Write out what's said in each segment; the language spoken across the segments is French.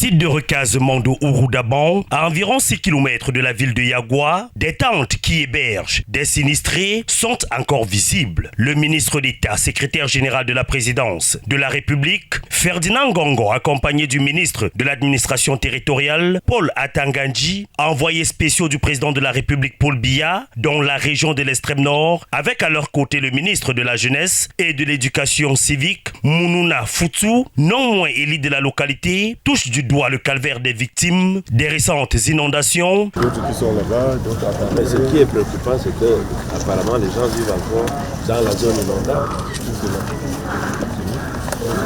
site de recasement de Ouroudaban, à environ 6 km de la ville de Yagua, des tentes qui hébergent des sinistrés sont encore visibles. Le ministre d'État, secrétaire général de la présidence de la République, Ferdinand Ngongo, accompagné du ministre de l'administration territoriale, Paul Atangandji, envoyés spéciaux du président de la République, Paul Biya, dans la région de l'extrême nord, avec à leur côté le ministre de la jeunesse et de l'éducation civique, Mounouna Foutou, non moins élu de la localité, touche du doigt le calvaire des victimes des récentes inondations. D'autres qui sont là-bas, d'autres à mais ce qui est préoccupant, c'est que apparemment les gens vivent encore dans la zone inondable.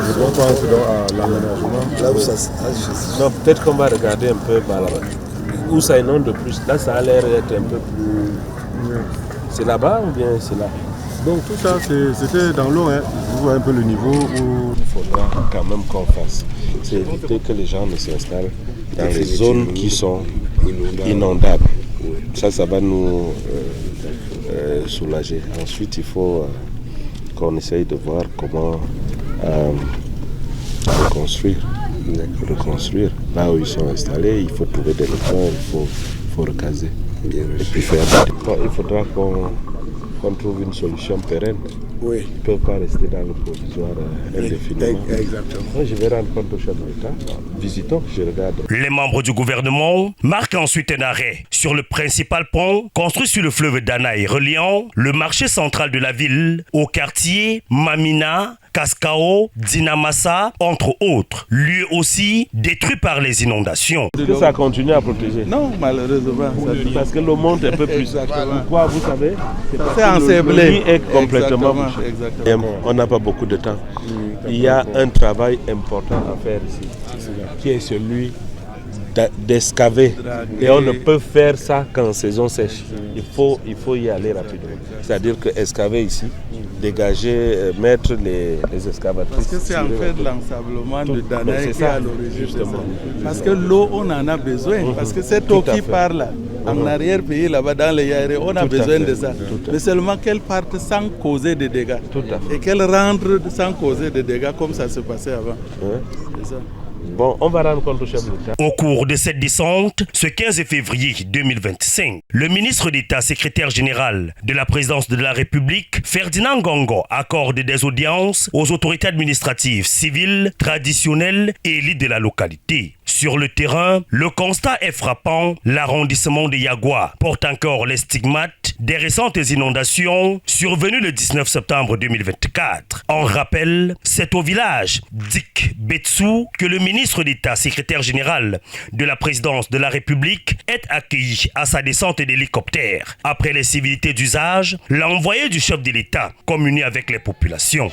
Je dois penser à l'aménagement. Là où ça non, peut-être qu'on va regarder un peu par là-bas. Où ça inonde de plus. Là, ça a l'air d'être un peu plus... C'est là-bas ou bien c'est là? Donc tout ça, c'était dans l'eau. Hein. Vous voyez un peu le niveau où... Il faudra quand même qu'on fasse. C'est éviter que les gens ne s'installent dans les zones qui sont inondables. Ça va nous soulager. Ensuite, il faut qu'on essaye de voir comment reconstruire. Là où ils sont installés, il faut trouver des logements, il faut recaser. Et puis faire il faudra qu'on trouve une solution pérenne. Oui. Ils ne peuvent pas rester dans le provisoire indéfiniment. Exactement. Moi, je vais rendre compte au chef de l'État. Visitons, je regarde. Les membres du gouvernement marquent ensuite un arrêt sur le principal pont construit sur le fleuve Danaï, reliant le marché central de la ville au quartier Mamina, Kaskao, Dinamasa, entre autres, lieu aussi détruit par les inondations. Est-ce que ça continue à protéger? Non, malheureusement. Parce que l'eau monte un peu plus. Exactement. Pourquoi, vous savez? C'est ensablé. Le lit est complètement bouché. On n'a pas beaucoup de temps. Il y a un travail important à faire ici, qui est celui d'excaver. Et on ne peut faire ça qu'en saison sèche. Il faut y aller rapidement. C'est-à-dire que excaver ici, dégager, mettre les excavatrices. Parce que c'est en fait l'ensablement de Danaï qui est à l'origine de ça. Parce que l'eau, on en a besoin. Parce que cette eau qui part là, en arrière-pays, là-bas dans les Yairé, on a besoin de ça. Mais seulement qu'elle parte sans causer de dégâts. Et qu'elle rentre sans causer de dégâts comme ça se passait avant. C'est ça. Bon, on va rendre compte au chef de l'État. Au cours de cette descente, ce 15 février 2025, le ministre d'État, secrétaire général de la présidence de la République, Ferdinand Ngongo, accorde des audiences aux autorités administratives, civiles, traditionnelles et élites de la localité. Sur le terrain, le constat est frappant. L'arrondissement de Yagua porte encore les stigmates des récentes inondations survenues le 19 septembre 2024. En rappel, c'est au village Dik Betsou que le ministre d'État, secrétaire général de la présidence de la République, est accueilli à sa descente d'hélicoptère. Après les civilités d'usage, l'envoyé du chef de l'État communie avec les populations.